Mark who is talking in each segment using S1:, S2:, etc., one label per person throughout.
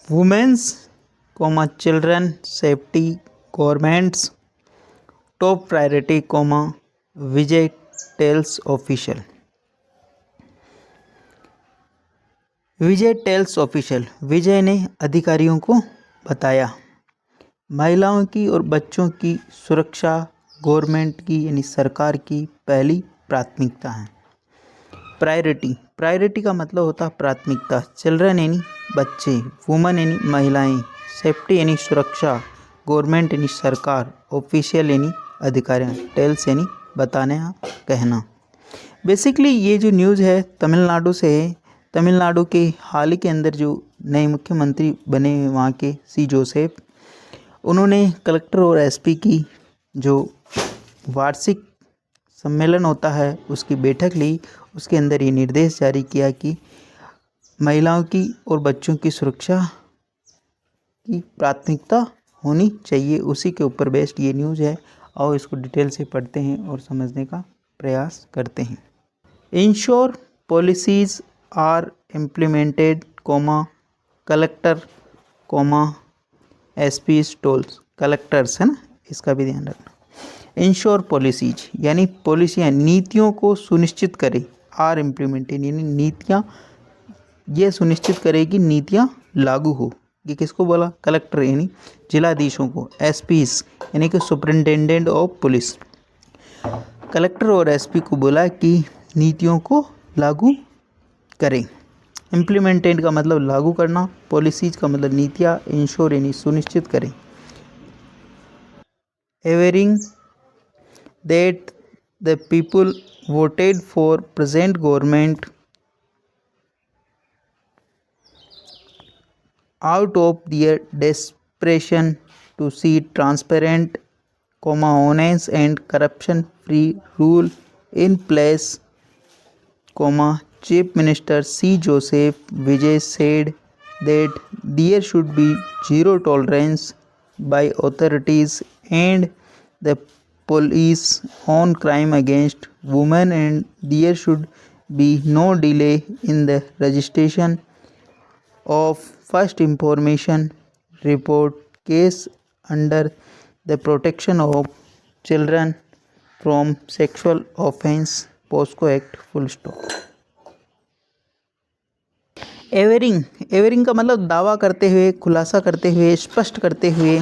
S1: Women's children safety government's top priority Vijay tells official. Vijay tells official, Vijay ने अधिकारियों को बताया महिलाओं की और बच्चों की सुरक्षा गवर्नमेंट की यानी सरकार की पहली प्राथमिकता है। प्रायोरिटी का मतलब होता है प्राथमिकता। चिल्ड्रन यानी बच्चे, वुमन यानी महिलाएं, सेफ्टी यानी सुरक्षा, गवर्नमेंट यानी सरकार, ऑफिशियल यानी अधिकारी, टेल्स यानी बताने कहना। बेसिकली ये जो न्यूज़ है तमिलनाडु से है। तमिलनाडु के हाल ही के अंदर जो नए मुख्यमंत्री बने वहाँ के सी जोसेफ, उन्होंने कलेक्टर और एसपी की जो वार्षिक सम्मेलन होता है उसकी बैठक ली। उसके अंदर ये निर्देश जारी किया कि महिलाओं की और बच्चों की सुरक्षा की प्राथमिकता होनी चाहिए। उसी के ऊपर बेस्ड ये न्यूज़ है। और इसको डिटेल से पढ़ते हैं और समझने का प्रयास करते हैं। Ensure policies are implemented, collector, SP tolls, collectors है ना, इसका भी ध्यान रखना। इंश्योर पॉलिसीज यानी पॉलिसियाँ, नीतियों को सुनिश्चित करे। आर इम्प्लीमेंटेड यानी नीतियाँ ये सुनिश्चित करे कि नीतियाँ लागू हो। ये किसको बोला? कलेक्टर यानी जिलाधीशों को। एसपीस यानी कि सुपरिटेंडेंट ऑफ पुलिस। कलेक्टर और एसपी को बोला कि नीतियों को लागू करें। इम्प्लीमेंटेड का मतलब लागू करना, पॉलिसीज का मतलब नीतियाँ, इंश्योर यानी सुनिश्चित करें। एवरिंग that the people voted for present government out of their desperation to see transparent, honest and corruption free rule in place, Chief Minister C. Joseph Vijay said that there should be zero tolerance by authorities and the police on crime against women, and there should be no delay in the registration of first information report case under the Protection of Children from Sexual Offence POSCO Act, full stop। एवरिंग का मतलब दावा करते हुए, खुलासा करते हुए, स्पष्ट करते हुए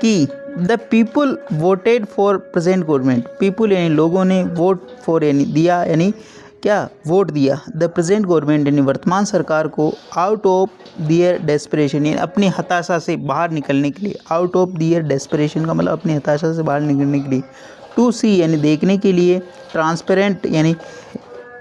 S1: कि the people voted for present government. People यानी लोगों ने, वोट फॉर यानी दिया, यानी क्या? वोट दिया। द प्रेजेंट गवर्नमेंट यानी वर्तमान सरकार को आउट ऑफ दियर डेस्परेशन यानी अपनी हताशा से बाहर निकलने के लिए। आउट ऑफ दियर डेस्परेशन का मतलब अपनी हताशा से बाहर निकलने के लिए। टू सी यानी देखने के लिए। ट्रांसपेरेंट यानी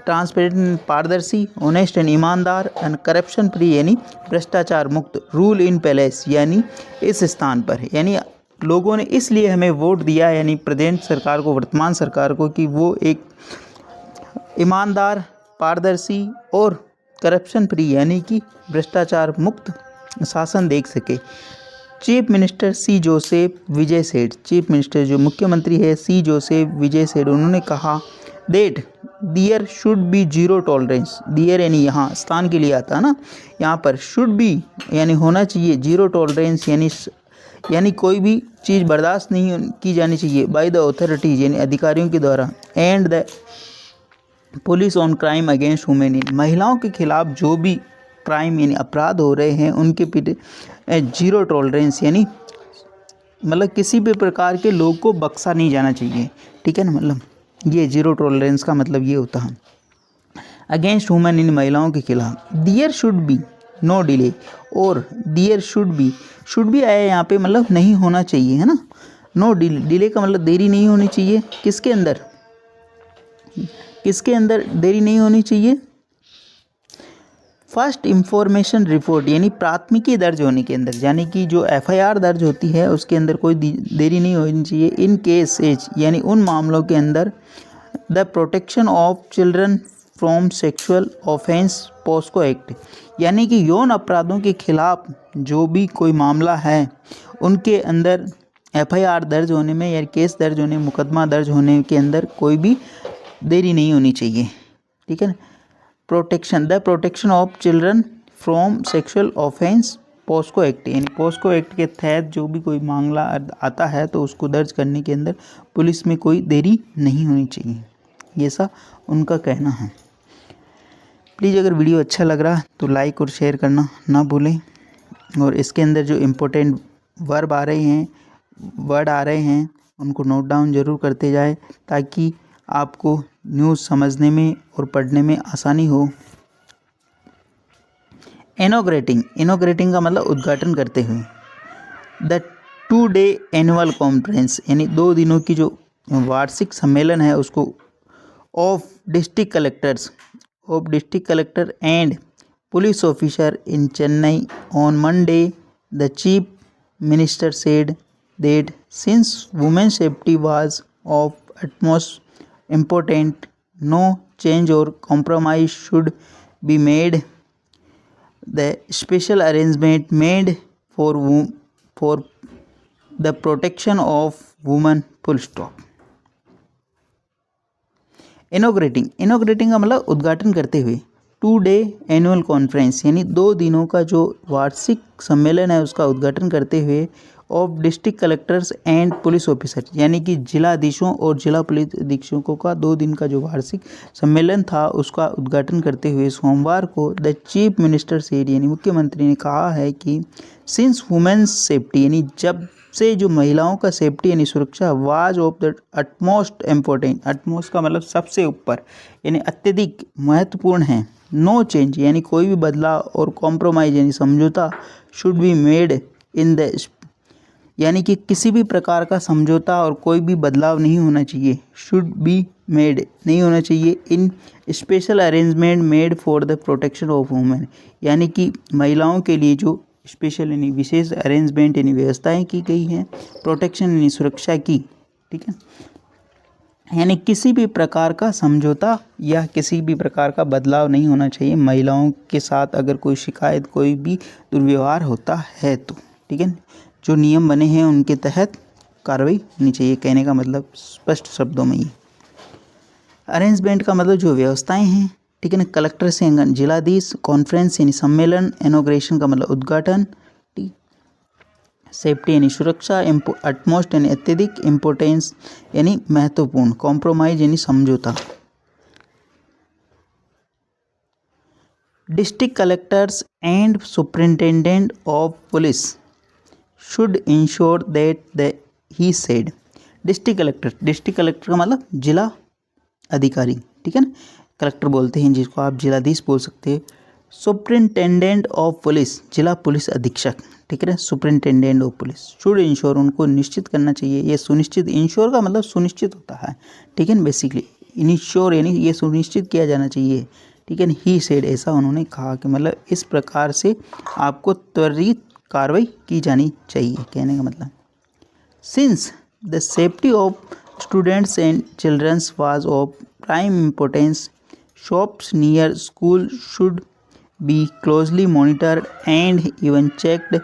S1: ट्रांसपेरेंट पारदर्शी, ऑनेस्ट एंड ईमानदार, एंड करप्शन फ्री यानी भ्रष्टाचार मुक्त, रूल इन पैलेस यानी इस स्थान पर। यानी लोगों ने इसलिए हमें वोट दिया यानी प्रेजेंट सरकार को, वर्तमान सरकार को, कि वो एक ईमानदार, पारदर्शी और करप्शन फ्री यानी कि भ्रष्टाचार मुक्त शासन देख सके। चीफ मिनिस्टर सी जोसेफ विजय सेठ, चीफ मिनिस्टर जो मुख्यमंत्री है सी जोसेफ विजय सेठ, उन्होंने कहा that there should be zero tolerance. There यानी यहाँ स्थान के लिए आता है ना, यहाँ पर शुड बी यानी होना चाहिए, जीरो टॉलरेंस यानी कोई भी चीज़ बर्दाश्त नहीं की जानी चाहिए बाय द अथॉरिटीज यानी अधिकारियों के द्वारा, and the police on crime against women, महिलाओं के खिलाफ जो भी क्राइम यानी अपराध हो रहे हैं उनके पे जीरो टॉलरेंस यानी मतलब किसी भी प्रकार के लोग को बख्शा नहीं जाना चाहिए। ठीक है ना, मतलब ये जीरो टॉलरेंस का मतलब ये होता है। अगेंस्ट वुमेन इन महिलाओं के खिलाफ। दियर शुड बी नो डिले, और दियर शुड बी आया यहाँ पे मतलब नहीं होना चाहिए, है ना। नो डिले का मतलब देरी नहीं होनी चाहिए। किसके अंदर देरी नहीं होनी चाहिए? फर्स्ट इंफॉर्मेशन रिपोर्ट यानी प्राथमिकी दर्ज होने के अंदर, यानी कि जो एफआईआर दर्ज होती है उसके अंदर कोई देरी नहीं होनी चाहिए। इन केस एज यानी उन मामलों के अंदर the protection of children from sexual offence POCSO act, यानी कि यौन अपराधों के खिलाफ जो भी कोई मामला है उनके अंदर एफआईआर दर्ज होने में या केस दर्ज होने, मुकदमा दर्ज होने के अंदर कोई भी देरी नहीं होनी चाहिए। ठीक है ना। Protection of children from sexual offence POCSO act, यानी पोस्को एक्ट के तहत जो भी कोई मामला आता है तो उसको दर्ज करने के अंदर पुलिस में कोई देरी नहीं होनी चाहिए, ये सा उनका कहना है। प्लीज़ अगर वीडियो अच्छा लग रहा तो लाइक और शेयर करना ना भूलें, और इसके अंदर जो इम्पोर्टेंट वर्ड आ रहे हैं उनको नोट डाउन ज़रूर करते जाए ताकि आपको न्यूज़ समझने में और पढ़ने में आसानी हो। इनॉग्रेटिंग का मतलब उद्घाटन करते हुए। द 2 डे एनुअल कॉन्फ्रेंस, यानी 2 दिनों की जो वार्षिक सम्मेलन है उसको of district collector and police officer in Chennai on Monday, the chief minister said that since women's safety was of utmost importance, no change or compromise should be made. The special arrangement made for the protection of women. Full stop. Inaugurating का मतलब उद्घाटन करते हुए। 2 day annual conference, यानी 2 दिनों का जो वार्षिक सम्मेलन है उसका उद्घाटन करते हुए of district collectors and police officer, यानी कि जिलाधीशों और जिला पुलिस अधीक्षकों का 2 दिन का जो वार्षिक सम्मेलन था उसका उद्घाटन करते हुए सोमवार को द चीफ मिनिस्टर सेड, यानी मुख्यमंत्री ने कहा है कि सिंस वुमेन्स सेफ्टी, यानी जब से जो महिलाओं का सेफ्टी यानी सुरक्षा was of the utmost important, utmost का मतलब सबसे ऊपर यानी अत्यधिक महत्वपूर्ण है। नो चेंज, यानी कोई भी बदलाव, और कॉम्प्रोमाइज़ यानी समझौता should be made in the, यानी कि किसी भी प्रकार का समझौता और कोई भी बदलाव नहीं होना चाहिए, शुड बी मेड नहीं होना चाहिए in special arrangement made for the protection of women, यानी कि महिलाओं के लिए जो स्पेशल यानी विशेष अरेंजमेंट यानी व्यवस्थाएं की गई हैं प्रोटेक्शन यानी सुरक्षा की, ठीक है। यानी किसी भी प्रकार का समझौता या किसी भी प्रकार का बदलाव नहीं होना चाहिए महिलाओं के साथ अगर कोई शिकायत कोई भी दुर्व्यवहार होता है तो, ठीक है। जो नियम बने हैं उनके तहत कार्रवाई होनी चाहिए, कहने का मतलब स्पष्ट शब्दों में ही। अरेंजमेंट का मतलब जो व्यवस्थाएं हैं, ठीक है ना। कलेक्टर से जिलाधीश, कॉन्फ्रेंस यानी सम्मेलन, इनॉग्रेशन का मतलब उद्घाटन, ठीक। सेफ्टी यानी सुरक्षा, अटमोस्ट यानी अत्यधिक, इम्पोर्टेंस यानी महत्वपूर्ण, कॉम्प्रोमाइज यानी समझौता। District collectors and superintendent of police should ensure that the he said. District collector का मतलब जिला अधिकारी, ठीक है ना। कलेक्टर बोलते हैं जिसको आप जिलाधीश बोल सकते हैं। सुपरिंटेंडेंट ऑफ पुलिस जिला पुलिस अधीक्षक, ठीक है। Superintendent of police should ensure, उनको निश्चित करना चाहिए, ये सुनिश्चित, इंश्योर का मतलब सुनिश्चित होता है, ठीक है ना। बेसिकली इंश्योर यानी ये सुनिश्चित किया जाना चाहिए, ठीक है ना। ही सेड, ऐसा उन्होंने कहा कि मतलब इस प्रकार से आपको त्वरित कार्रवाई की जानी चाहिए, कहने का मतलब। Since the safety of students and childrens was of prime importance, shops near school should be closely monitored and even checked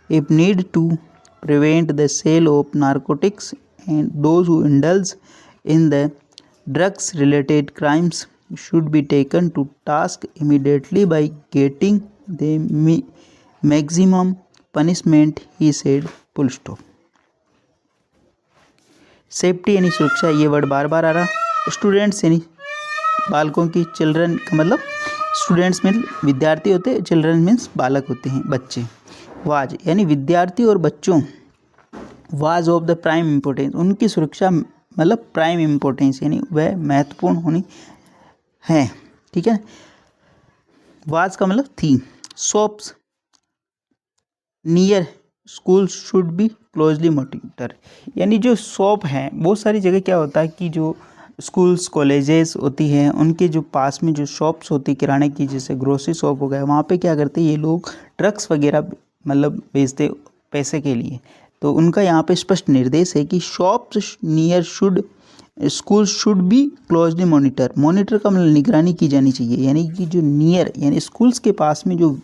S1: if need to prevent the sale of narcotics, and those who indulge in the drugs related crimes should be taken to task immediately by getting the maximum punishment, he said. Full stop. Safety यानी सुरक्षा, ये word बार बार आ रहा। Students यानी बालकों की, children का मतलब students में विद्यार्थी होते हैं, चिल्ड्रन मीन्स बालक होते हैं, बच्चे। वाज यानी विद्यार्थी और बच्चों, was of the prime importance, उनकी सुरक्षा मतलब प्राइम इम्पोर्टेंस यानी वह महत्वपूर्ण होनी है, ठीक है। वाज का मतलब थी। Shops near school should be closely monitor, यानी जो शॉप है बहुत सारी जगह क्या होता है कि जो स्कूल्स कॉलेजेस होती हैं उनके जो पास में जो शॉप्स होती है किराने की, जैसे ग्रोसरी शॉप हो गया, वहाँ पे क्या करते हैं ये लोग ड्रग्स वगैरह मतलब बेचते पैसे के लिए। तो उनका यहाँ पे स्पष्ट निर्देश है कि shops near school should be closely monitor का मतलब निगरानी की जानी चाहिए, यानी कि जो नियर यानी स्कूल्स के पास में जो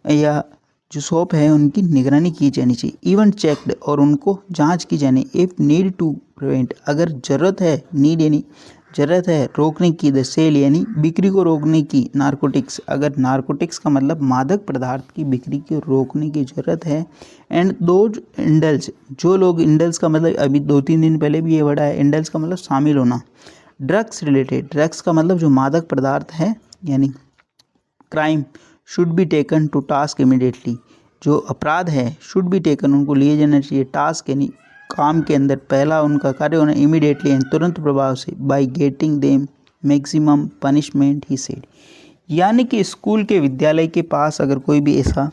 S1: या जो शॉप है उनकी निगरानी की जानी चाहिए। इवन चेक्ड, और उनको जांच की जानी। इफ़ नीड टू प्रिवेंट, अगर ज़रूरत है, नीड यानी ज़रूरत है रोकने की, द सेल यानी बिक्री को रोकने की, नारकोटिक्स अगर नारकोटिक्स का मतलब मादक पदार्थ की बिक्री को रोकने की ज़रूरत है। एंड दोज इंडल्स, जो लोग, इंडल्स का मतलब अभी 2-3 दिन पहले भी ये वर्ड आया, इंडल्स का मतलब शामिल होना। ड्रग्स रिलेटेड, ड्रग्स का मतलब जो मादक पदार्थ है यानी crime, should be taken to task immediately, जो अपराध है शुड बी टेकन उनको लिए जाना चाहिए, टास्क यानी काम के अंदर पहला उनका कार्य होना इमीडिएटली एंड तुरंत प्रभाव से, by getting them maximum punishment he said, यानी कि स्कूल के विद्यालय के पास अगर कोई भी ऐसा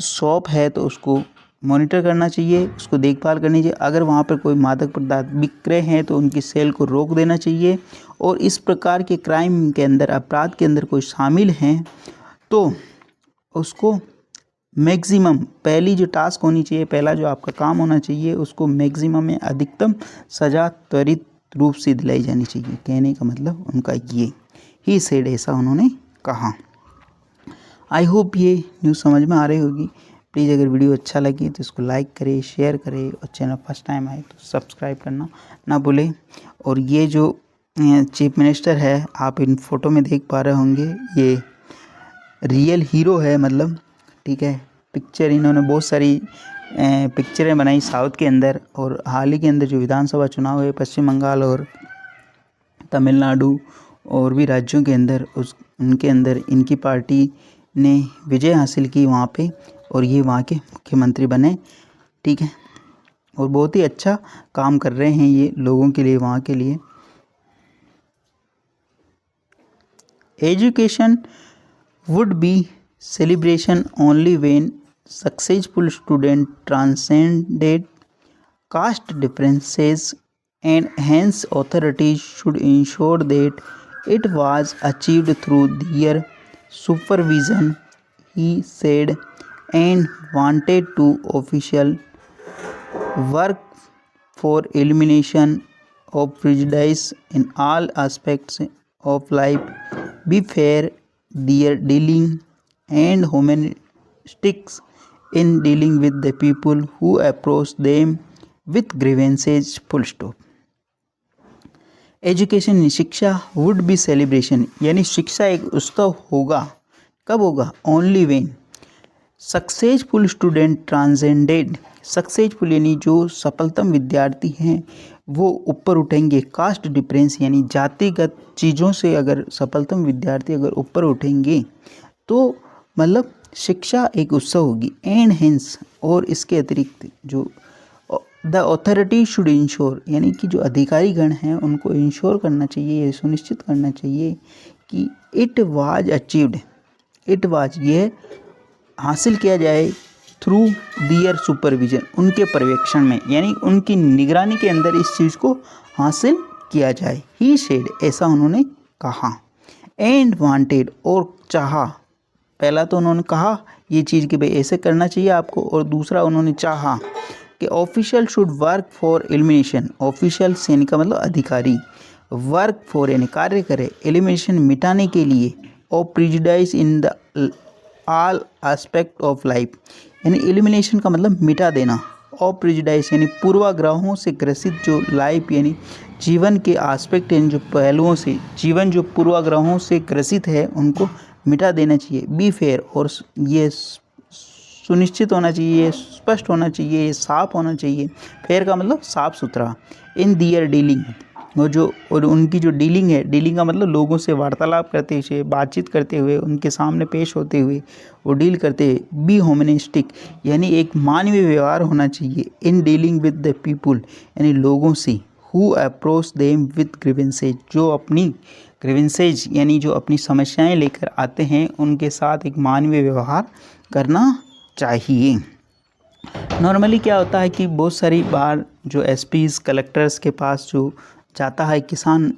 S1: शॉप है तो उसको मॉनिटर करना चाहिए, उसको देखभाल करनी चाहिए। अगर वहाँ पर कोई मादक पदार्थ बिक रहे हैं तो उनकी सेल को रोक देना चाहिए। और इस प्रकार के क्राइम के अंदर, अपराध के अंदर कोई शामिल हैं तो उसको मैक्सिमम, पहली जो टास्क होनी चाहिए, पहला जो आपका काम होना चाहिए, उसको मैक्सिमम में अधिकतम सज़ा त्वरित रूप से दिलाई जानी चाहिए। कहने का मतलब उनका ये ही सेड, ऐसा उन्होंने कहा। आई होप ये न्यूज़ समझ में आ रही होगी। प्लीज़ अगर वीडियो अच्छा लगे तो इसको लाइक करें, शेयर करें और चैनल फर्स्ट टाइम आए तो सब्सक्राइब करना ना भूलें। और ये जो चीफ मिनिस्टर है, आप इन फ़ोटो में देख पा रहे होंगे, ये रियल हीरो है मतलब, ठीक है। पिक्चर इन्होंने बहुत सारी पिक्चरें बनाई साउथ के अंदर, और हाल ही के अंदर जो विधानसभा चुनाव हुए पश्चिम बंगाल और तमिलनाडु और भी राज्यों के अंदर, उनके अंदर इनकी पार्टी ने विजय हासिल की वहाँ पे, और ये वहाँ के मुख्यमंत्री बने, ठीक है। और बहुत ही अच्छा काम कर रहे हैं ये लोगों के लिए, वहाँ के लिए। Education would be celebration only when successful student transcended caste differences, and hence authorities should ensure that it was achieved through their supervision, he said, and wanted to official work for elimination of prejudice in all aspects of life, be fair their dealing, and humanistics in dealing with the people who approach them with grievances, full stop. Education, शिक्षा, would be celebration यानी शिक्षा एक उत्सव होगा, कब होगा, only when successful student transcended, successful यानी जो सफलतम विद्यार्थी हैं वो ऊपर उठेंगे, कास्ट डिफरेंस यानी जातिगत चीज़ों से अगर सफलतम विद्यार्थी अगर ऊपर उठेंगे तो मतलब शिक्षा एक उत्सव होगी। एंड हेंस, और इसके अतिरिक्त जो द अथॉरिटी शुड इंश्योर यानी कि जो अधिकारी गण हैं उनको इंश्योर करना चाहिए, सुनिश्चित करना चाहिए कि it was achieved, it was ये हासिल किया जाए थ्रू दियर सुपरविजन, उनके पर्यवेक्षण में यानी उनकी निगरानी के अंदर इस चीज़ को हासिल किया जाए। ही सेड, ऐसा उन्होंने कहा। एंड वांटेड, और चाहा, पहला तो उन्होंने कहा ये चीज़ कि भाई ऐसे करना चाहिए आपको, और दूसरा उन्होंने चाहा कि official should work for elimination, official यानी का मतलब अधिकारी, वर्क फॉर यानी कार्य करे, एलिमिनेशन मिटाने के लिए, और prejudice in the all aspect of life यानी एलिमिनेशन का मतलब मिटा देना, और प्रिजुडाइज यानी पूर्वाग्रहों से ग्रसित जो लाइफ यानी जीवन के एस्पेक्ट यानी जो पहलुओं से, जीवन जो पूर्वाग्रहों से ग्रसित है उनको मिटा देना चाहिए। बी फेयर, और ये सुनिश्चित होना चाहिए, स्पष्ट होना चाहिए, साफ होना चाहिए। फेयर का मतलब साफ सुथरा। इन दियर डीलिंग, और उनकी जो डीलिंग है, डीलिंग का मतलब लोगों से वार्तालाप करते हुए, बातचीत करते हुए, उनके सामने पेश होते हुए, वो डील करते हुए। बी ह्यूमनिस्टिक यानी एक मानवीय व्यवहार होना चाहिए। In dealing with the people यानी लोगों से, who approach them with grievances, जो अपनी ग्रीवेंसेज यानी जो अपनी समस्याएं लेकर आते हैं उनके साथ एक मानवीय व्यवहार करना चाहिए। नॉर्मली क्या होता है कि बहुत सारी बार जो एसपीज़, कलेक्टर्स के पास जो जाता है किसान,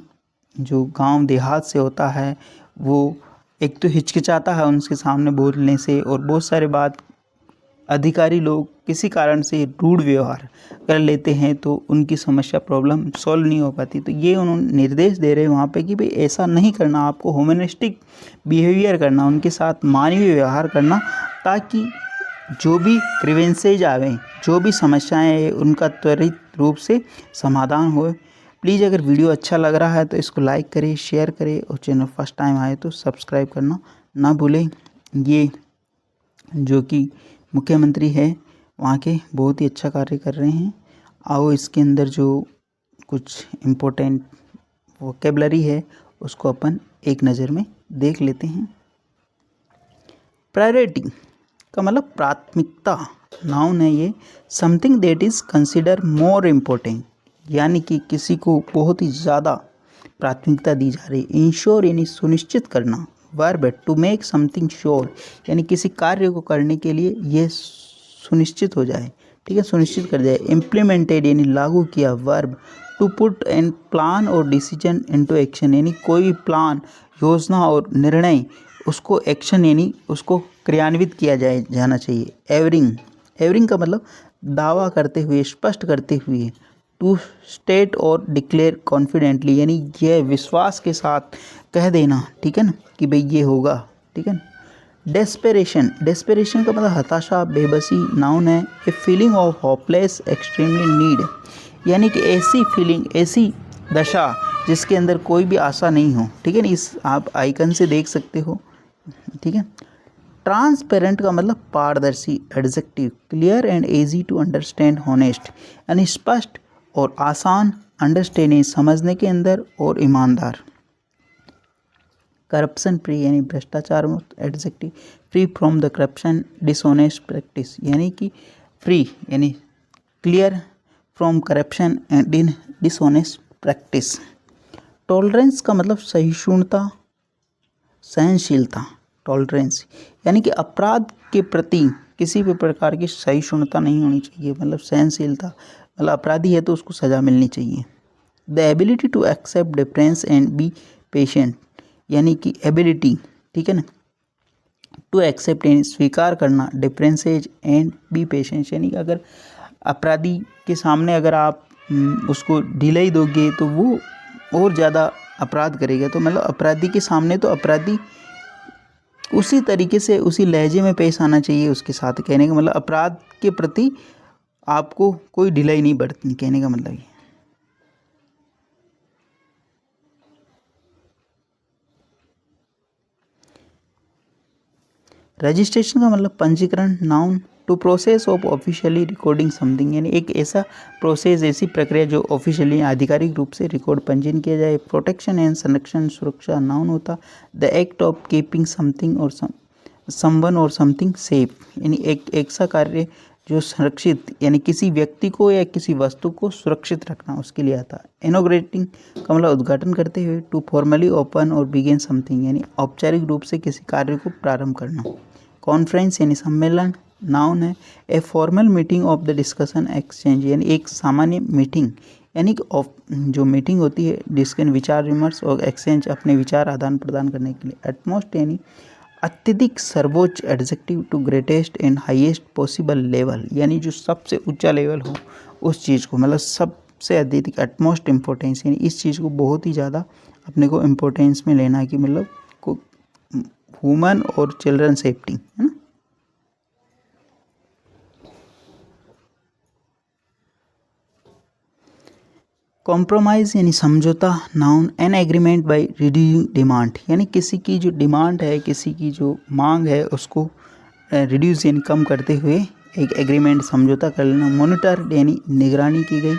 S1: जो गांव देहात से होता है, वो एक तो हिचकिचाता है उनके सामने बोलने से, और बहुत सारे बात अधिकारी लोग किसी कारण से रूड व्यवहार कर लेते हैं तो उनकी समस्या, प्रॉब्लम सॉल्व नहीं हो पाती। तो ये उन्होंने निर्देश दे रहे हैं वहाँ पे कि भाई ऐसा नहीं करना, आपको ह्यूमनिस्टिक बिहेवियर करना, उनके साथ मानवीय व्यवहार करना, ताकि जो भी ग्रीवेंसेज आवें, जो भी समस्याएं हैं उनका त्वरित रूप से समाधान हो। प्लीज़ अगर वीडियो अच्छा लग रहा है तो इसको लाइक करें, शेयर करें और चैनल फर्स्ट टाइम आए तो सब्सक्राइब करना ना भूलें। ये जो कि मुख्यमंत्री है वहाँ के बहुत ही अच्छा कार्य कर रहे हैं। आओ इसके अंदर जो कुछ इम्पोर्टेंट वोकेबलरी है उसको अपन एक नज़र में देख लेते हैं। प्रायोरिटी का मतलब प्राथमिकता, नाउन है ये। Something that is consider more important, यानी कि किसी को बहुत ही ज़्यादा प्राथमिकता दी जा रही है। इंश्योर यानी सुनिश्चित करना। वर्ब है टू मेक समथिंग श्योर, यानी किसी कार्य को करने के लिए यह सुनिश्चित हो जाए, ठीक है, सुनिश्चित कर जाए। इम्प्लीमेंटेड यानी लागू किया। Verb to put an plan और डिसीजन इनटू एक्शन, यानी कोई भी प्लान, योजना और निर्णय उसको एक्शन यानी उसको क्रियान्वित किया जाना चाहिए। एवरिंग, एवरिंग का मतलब दावा करते हुए, स्पष्ट करते हुए। टू स्टेट और डिक्लेयर कॉन्फिडेंटली, यानी यह विश्वास के साथ कह देना, ठीक है ना, कि भाई ये होगा, ठीक है ना। डेस्पेरेशन, डेस्पेरेशन का मतलब हताशा, बेबसी। नाउन है a feeling of hopeless extremely need, यानी कि ऐसी फीलिंग, ऐसी दशा जिसके अंदर कोई भी आशा नहीं हो, ठीक है ना। इस आप आइकन से देख सकते हो, ठीक है। ट्रांसपेरेंट का मतलब पारदर्शी। Adjective clear and easy to understand, honest यानी स्पष्ट और आसान, अंडरस्टैंडिंग समझने के अंदर, और ईमानदार। करप्शन फ्री यानी भ्रष्टाचार मुक्त। Adjective free from the corruption dishonest practice, यानी कि फ्री यानी clear from corruption and in dishonest practice. Tolerance का मतलब सहिष्णुता, सहनशीलता। टॉलरेंस यानी कि अपराध के प्रति किसी भी प्रकार की सहिष्णुता नहीं होनी चाहिए, मतलब सहनशीलता, मतलब अपराधी है तो उसको सज़ा मिलनी चाहिए। The ability to accept difference and be patient, यानी कि एबिलिटी, ठीक है ना, टू एक्सेप्ट यानी स्वीकार करना, डिफरेंसेज एंड बी पेशेंट, यानी कि अगर अपराधी के सामने अगर आप उसको ढिलाई दोगे तो वो और ज़्यादा अपराध करेगा। तो मतलब अपराधी के सामने तो अपराधी उसी तरीके से, उसी लहजे में पेश आना चाहिए उसके साथ। कहने का मतलब अपराध के प्रति आपको कोई ढिलाई नहीं बरतनी, कहने का मतलब ये। रजिस्ट्रेशन का मतलब पंजीकरण। Noun to process of officially recording something, यानी एक ऐसा प्रोसेस, ऐसी प्रक्रिया जो ऑफिशियली आधिकारिक रूप से रिकॉर्ड पंजीयन किया जाए। प्रोटेक्शन एंड संरक्षण, सुरक्षा। नाउन होता the act of keeping something और समवन और समथिंग सेफ, यानी एक ऐसा कार्य जो संरक्षित यानी किसी व्यक्ति को या किसी वस्तु को सुरक्षित रखना, उसके लिए आता है। इनॉग्रेटिंग का मतलब उद्घाटन करते हुए। टू फॉर्मली ओपन और बिगिन समथिंग, यानी औपचारिक रूप से किसी कार्य को प्रारंभ करना। कॉन्फ्रेंस यानी सम्मेलन। नाउन है a formal meeting of the discussion exchange, यानी एक सामान्य मीटिंग, यानी कि जो मीटिंग होती है डिस्कशन, विचार विमर्श और एक्सचेंज, अपने विचार आदान प्रदान करने के लिए। एटमोस्ट यानी अत्यधिक, सर्वोच्च। Adjective to greatest and highest possible level, यानी जो सबसे ऊंचा लेवल हो उस चीज़ को, मतलब सबसे अधिक। एटमोस्ट इम्पोर्टेंस यानी इस चीज़ को बहुत ही ज़्यादा अपने को इम्पोर्टेंस में लेना है, कि मतलब को ह्यूमन और चिल्ड्रन सेफ्टी, है ना। कॉम्प्रोमाइज़ यानी समझौता। Noun an agreement by reducing demand, यानी किसी की जो डिमांड है, किसी की जो मांग है उसको रिड्यूस यानी कम करते हुए एक एग्रीमेंट, समझौता कर लेना। मॉनिटर यानी निगरानी की गई।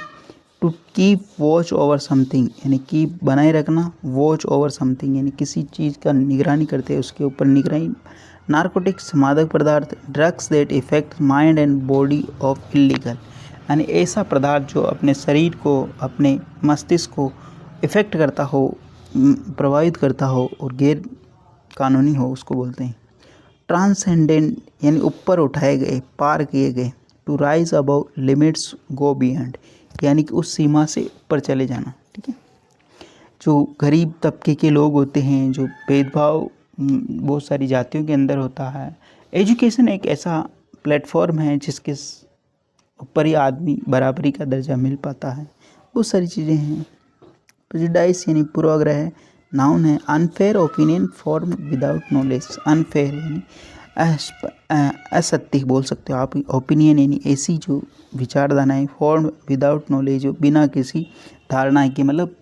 S1: To keep watch over something, यानी कीप बनाए रखना, वॉच ओवर समथिंग यानी किसी चीज़ का निगरानी करते हैं, उसके ऊपर निगरानी। नारकोटिक्स मादक पदार्थ। Drugs that effect mind and body of illegal, यानी ऐसा पदार्थ जो अपने शरीर को, अपने मस्तिष्क को इफ़ेक्ट करता हो, प्रभावित करता हो और गैर कानूनी हो, उसको बोलते हैं। ट्रांसेंडेंट यानी ऊपर उठाए गए, पार किए गए। To rise above limits, go beyond, यानी कि उस सीमा से ऊपर चले जाना, ठीक है। जो गरीब तबके के लोग होते हैं, जो भेदभाव बहुत सारी जातियों के अंदर होता है। एजुकेशन एक ऐसा प्लेटफॉर्म है जिसके ऊपर ही आदमी बराबरी का दर्जा मिल पाता है। बहुत सारी चीज़ें हैं। प्रेजुडाइस यानी पूर्वाग्रह। नाउन है unfair opinion form without knowledge. Unfair यानी असत्य बोल सकते हो आप। ओपिनियन यानी ऐसी जो विचारधाराएं, फॉर्म विदाउट नॉलेज, जो बिना किसी धारणा है कि मतलब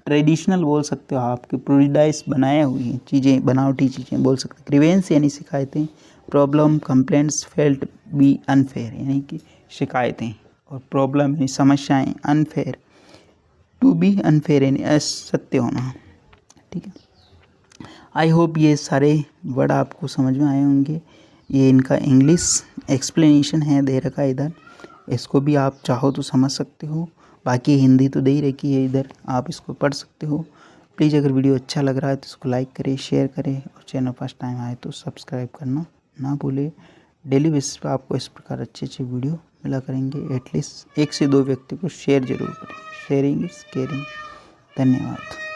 S1: ट्रेडिशनल बोल सकते हो आप, कि प्रोडिडाइस बनाया हुई हैं चीज़ें, बनावटी चीज़ें बोल सकते हो। ग्रीवेंस यानी शिकायतें, problem, complaints felt B unfair यानी कि शिकायतें, और प्रॉब्लम यानी समस्याएं, अनफेयर टू बी अनफेयर यानी असत्य होना। ठीक है, आई होप ये सारे वर्ड आपको समझ में आए होंगे। ये इनका इंग्लिश एक्सप्लेनेशन है, दे रखा है इधर, इसको भी आप चाहो तो समझ सकते हो। बाकी हिंदी तो दे ही रखी है इधर, आप इसको पढ़ सकते हो। प्लीज़ अगर वीडियो अच्छा लग रहा है तो इसको लाइक करें, शेयर करें, और चैनल फर्स्ट टाइम आए तो सब्सक्राइब करना ना भूलें। डेली बेसिस पर आपको इस प्रकार अच्छे अच्छे वीडियो मिला करेंगे। एटलीस्ट 1 से 2 व्यक्ति को शेयर जरूर करें। Sharing is caring. धन्यवाद।